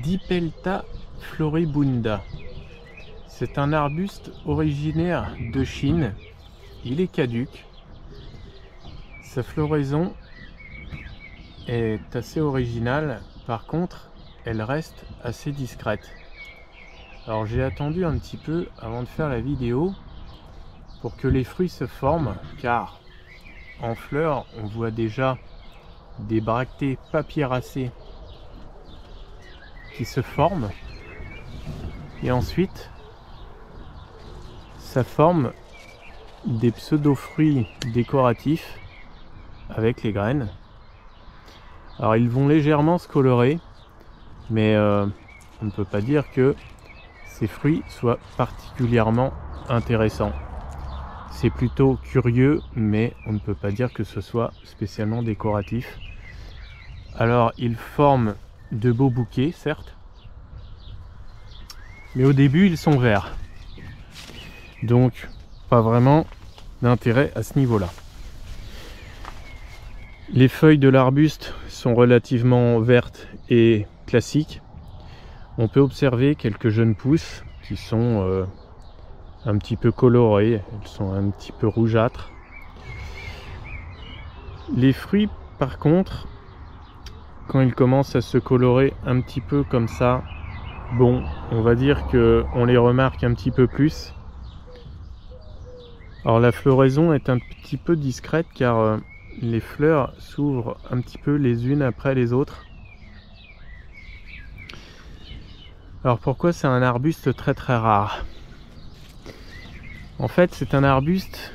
Dipelta floribunda. C'est un arbuste originaire de Chine. Il est caduc. Sa floraison est assez originale. Par contre, elle reste assez discrète. Alors j'ai attendu un petit peu avant de faire la vidéo pour que les fruits se forment, car en fleurs on voit déjà des bractées papyracées qui se forment, et ensuite ça forme des pseudo-fruits décoratifs avec les graines. Alors ils vont légèrement se colorer, mais on ne peut pas dire que ces fruits soient particulièrement intéressants. C'est plutôt curieux, mais on ne peut pas dire que ce soit spécialement décoratif. Alors ils forment de beaux bouquets, certes, mais au début ils sont verts. Donc pas vraiment d'intérêt à ce niveau-là. Les feuilles de l'arbuste sont relativement vertes et classiques. On peut observer quelques jeunes pousses qui sont un petit peu colorées, elles sont un petit peu rougeâtres. Les fruits, par contre, quand ils commencent à se colorer un petit peu comme ça, bon, on va dire qu'on les remarque un petit peu plus. Alors la floraison est un petit peu discrète car les fleurs s'ouvrent un petit peu les unes après les autres. Alors pourquoi c'est un arbuste très rare? En fait, c'est un arbuste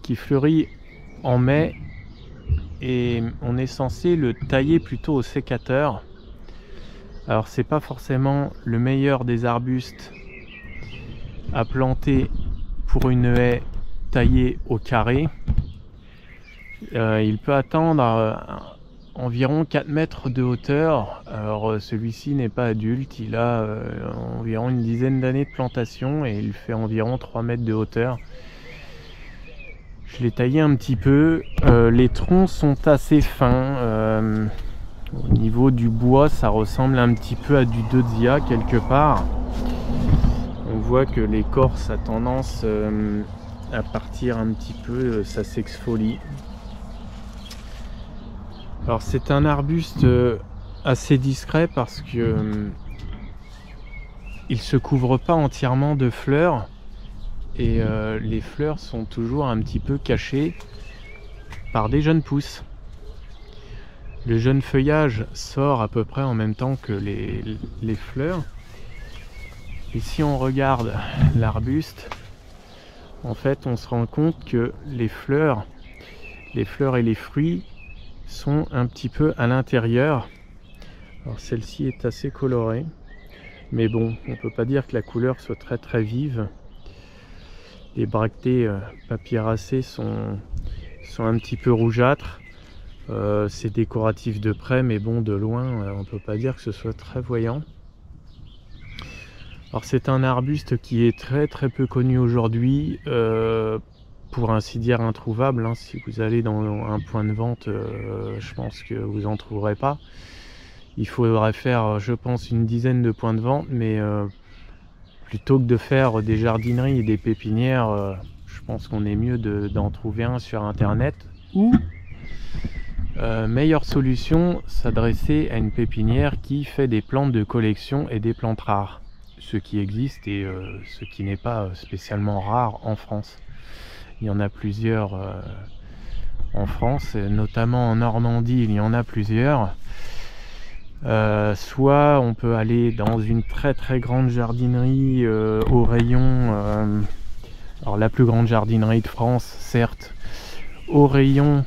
qui fleurit en mai et on est censé le tailler plutôt au sécateur. Alors c'est pas forcément le meilleur des arbustes à planter pour une haie taillée au carré. Il peut attendre environ 4 mètres de hauteur. Alors celui-ci n'est pas adulte, il a environ une dizaine d'années de plantation et il fait environ 3 mètres de hauteur. Je l'ai taillé un petit peu, les troncs sont assez fins, au niveau du bois ça ressemble un petit peu à du Deutzia quelque part. On voit que l'écorce a tendance à partir un petit peu, ça s'exfolie. Alors c'est un arbuste assez discret parce que il se couvre pas entièrement de fleurs et les fleurs sont toujours un petit peu cachées par des jeunes pousses. Le jeune feuillage sort à peu près en même temps que les fleurs. Et si on regarde l'arbuste, en fait on se rend compte que les fleurs et les fruits sont un petit peu à l'intérieur. Alors celle-ci est assez colorée, mais bon, on peut pas dire que la couleur soit très vive. Les bractées papyracées sont un petit peu rougeâtres. C'est décoratif de près, mais bon, de loin, on peut pas dire que ce soit très voyant. Alors c'est un arbuste qui est très peu connu aujourd'hui, pour ainsi dire introuvable, hein. Si vous allez dans un point de vente, je pense que vous en trouverez pas. Il faudrait faire, je pense, une dizaine de points de vente, mais plutôt que de faire des jardineries et des pépinières, je pense qu'on est mieux d'en trouver un sur internet, ou meilleure solution, s'adresser à une pépinière qui fait des plantes de collection et des plantes rares, ce qui existe et ce qui n'est pas spécialement rare en France. Il y en a plusieurs en France, notamment en Normandie, il y en a plusieurs. Soit on peut aller dans une très grande jardinerie au rayon, alors la plus grande jardinerie de France, certes, au rayon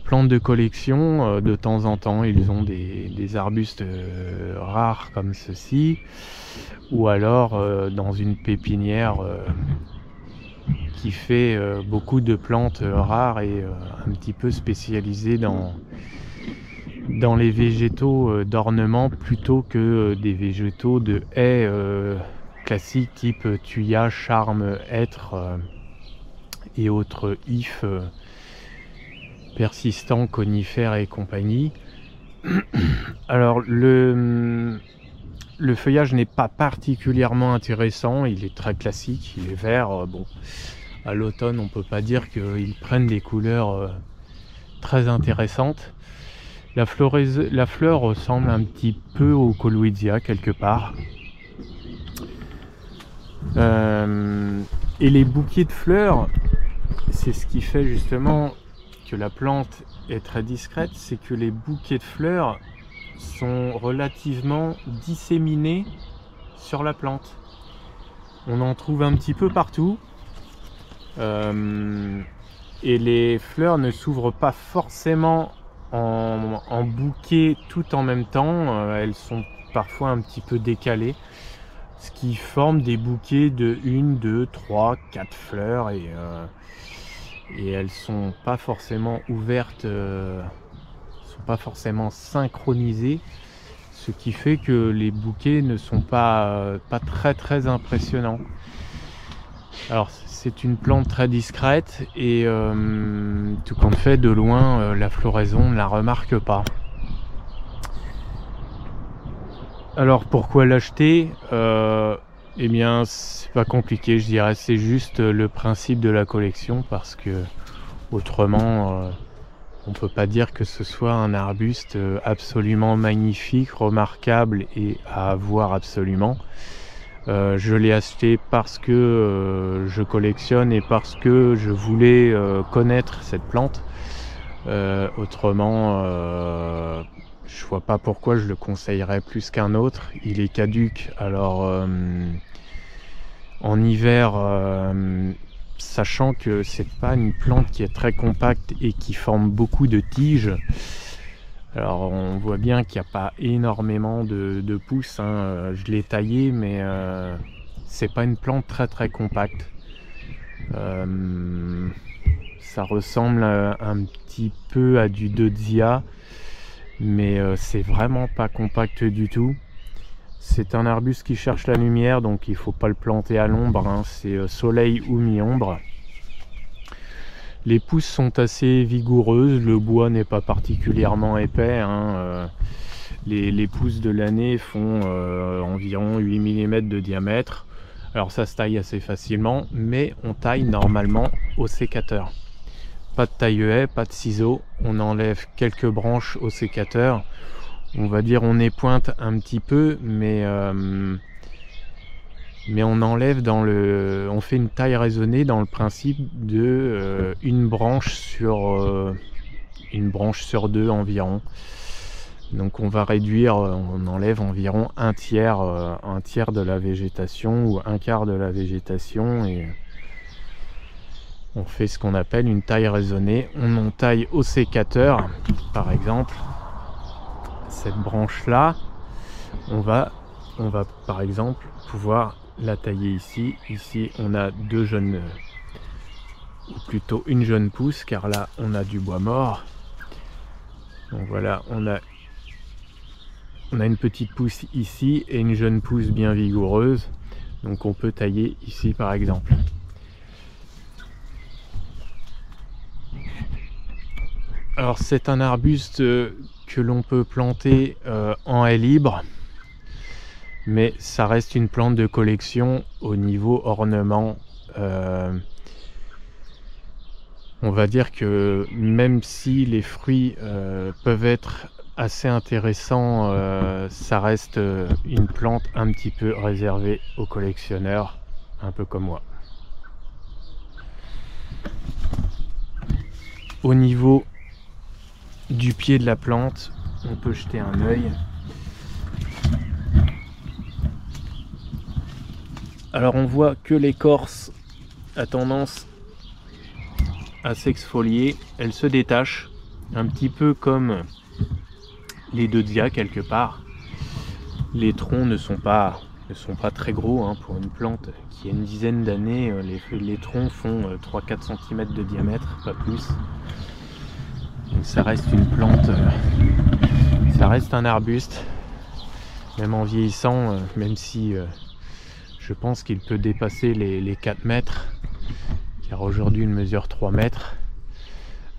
plantes de collection. De temps en temps ils ont des arbustes rares comme ceci, ou alors dans une pépinière qui fait beaucoup de plantes rares et un petit peu spécialisées dans les végétaux d'ornement plutôt que des végétaux de haies classiques type thuya, charme, hêtre et autres ifs persistants, conifères et compagnie. Alors le feuillage n'est pas particulièrement intéressant, il est très classique, il est vert. Bon, à l'automne on peut pas dire qu'ils prennent des couleurs très intéressantes. La fleur ressemble un petit peu au Coluizia quelque part. Et les bouquets de fleurs, c'est ce qui fait justement que la plante est très discrète, c'est que les bouquets de fleurs sont relativement disséminés sur la plante. On en trouve un petit peu partout. Et les fleurs ne s'ouvrent pas forcément en bouquet tout en même temps. Elles sont parfois un petit peu décalées, ce qui forme des bouquets de 1, 2, 3, 4 fleurs et elles sont pas forcément ouvertes, sont pas forcément synchronisées, ce qui fait que les bouquets ne sont pas très impressionnants. Alors c'est une plante très discrète et tout compte fait, de loin la floraison ne la remarque pas. Alors pourquoi l'acheter? Eh bien c'est pas compliqué, je dirais, c'est juste le principe de la collection, parce que autrement on peut pas dire que ce soit un arbuste absolument magnifique, remarquable et à avoir absolument. Je l'ai acheté parce que je collectionne et parce que je voulais connaître cette plante. Autrement, je vois pas pourquoi je le conseillerais plus qu'un autre. Il est caduc, alors en hiver, sachant que c'est pas une plante qui est très compacte et qui forme beaucoup de tiges. Alors on voit bien qu'il n'y a pas énormément de pousses, hein. Je l'ai taillé, mais c'est pas une plante très compacte. Ça ressemble un petit peu à du Deutzia, mais c'est vraiment pas compact du tout. C'est un arbuste qui cherche la lumière, donc il faut pas le planter à l'ombre, hein. C'est soleil ou mi-ombre. Les pousses sont assez vigoureuses, le bois n'est pas particulièrement épais, hein. Les pousses de l'année font environ 8 mm de diamètre. Alors ça se taille assez facilement, mais on taille normalement au sécateur. Pas de taille-haie, pas de ciseaux, on enlève quelques branches au sécateur. On va dire on épointe un petit peu, mais on enlève on fait une taille raisonnée dans le principe de une branche sur deux environ. Donc on va réduire, on enlève environ un tiers de la végétation ou un quart de la végétation, et on fait ce qu'on appelle une taille raisonnée. On taille au sécateur, par exemple cette branche là, on va par exemple pouvoir la tailler ici. Ici on a deux jeunes, ou plutôt une jeune pousse, car là on a du bois mort. Donc voilà, on a une petite pousse ici et une jeune pousse bien vigoureuse, donc on peut tailler ici par exemple. Alors c'est un arbuste que l'on peut planter en haie libre, mais ça reste une plante de collection au niveau ornement. On va dire que même si les fruits peuvent être assez intéressants, ça reste une plante un petit peu réservée aux collectionneurs, un peu comme moi. Au niveau du pied de la plante, on peut jeter un œil. Alors on voit que l'écorce a tendance à s'exfolier, elle se détache un petit peu comme les Deutzia quelque part. Les troncs ne sont pas très gros, hein, pour une plante qui a une dizaine d'années. Les troncs font 3-4 cm de diamètre, pas plus. Donc ça reste une plante, ça reste un arbuste, même en vieillissant, même si je pense qu'il peut dépasser les 4 mètres, car aujourd'hui il mesure 3 mètres.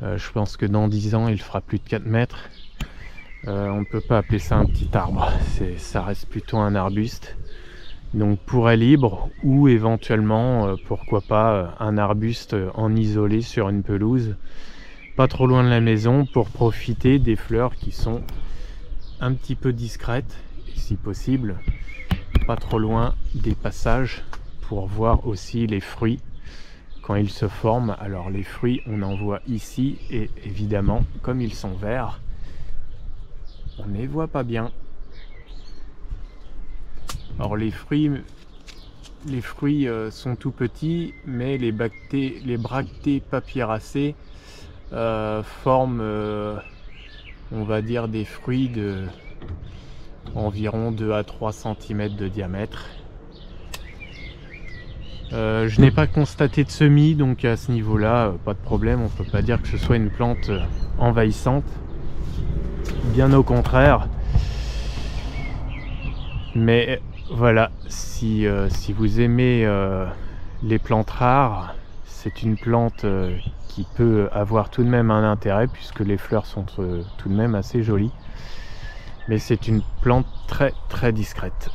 Je pense que dans 10 ans il fera plus de 4 mètres. On ne peut pas appeler ça un petit arbre, ça reste plutôt un arbuste. Donc pour air libre ou éventuellement, pourquoi pas, un arbuste en isolé sur une pelouse, pas trop loin de la maison, pour profiter des fleurs qui sont un petit peu discrètes, et si possible, pas trop loin des passages, pour voir aussi les fruits quand ils se forment. Alors les fruits, on en voit ici, et évidemment, comme ils sont verts, on ne les voit pas bien. Alors les fruits sont tout petits, mais les bractées papyracées forment, on va dire, des fruits de environ 2 à 3 cm de diamètre. Je n'ai pas constaté de semis, donc à ce niveau-là, pas de problème. On peut pas dire que ce soit une plante envahissante, bien au contraire. Mais voilà, si vous aimez les plantes rares, c'est une plante qui peut avoir tout de même un intérêt, puisque les fleurs sont tout de même assez jolies. Mais c'est une plante très très discrète.